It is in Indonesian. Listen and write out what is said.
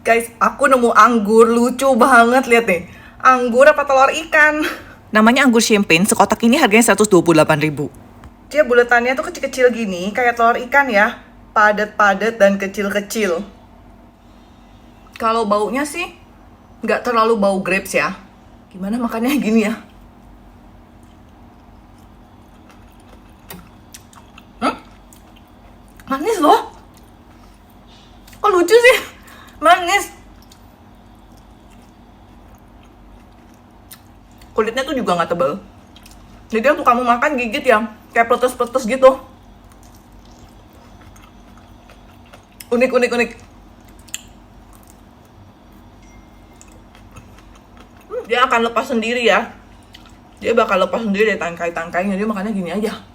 Guys, aku nemu anggur lucu banget, lihat nih. Anggur apa telur ikan? Namanya anggur champagne, sekotak ini harganya 128.000. Dia buletannya tuh kecil-kecil gini, kayak telur ikan ya. Padat-padat dan kecil-kecil. Kalau baunya sih nggak terlalu bau grapes ya. Gimana makannya gini ya? Manis loh. Kok lucu sih? Manis. Kulitnya tuh juga nggak tebal. Jadi waktu kamu makan gigit ya, kayak peletus-peletus gitu. Unik, unik, unik. Dia akan lepas sendiri ya. Dia bakal lepas sendiri dari tangkai-tangkainya. Dia makannya gini aja.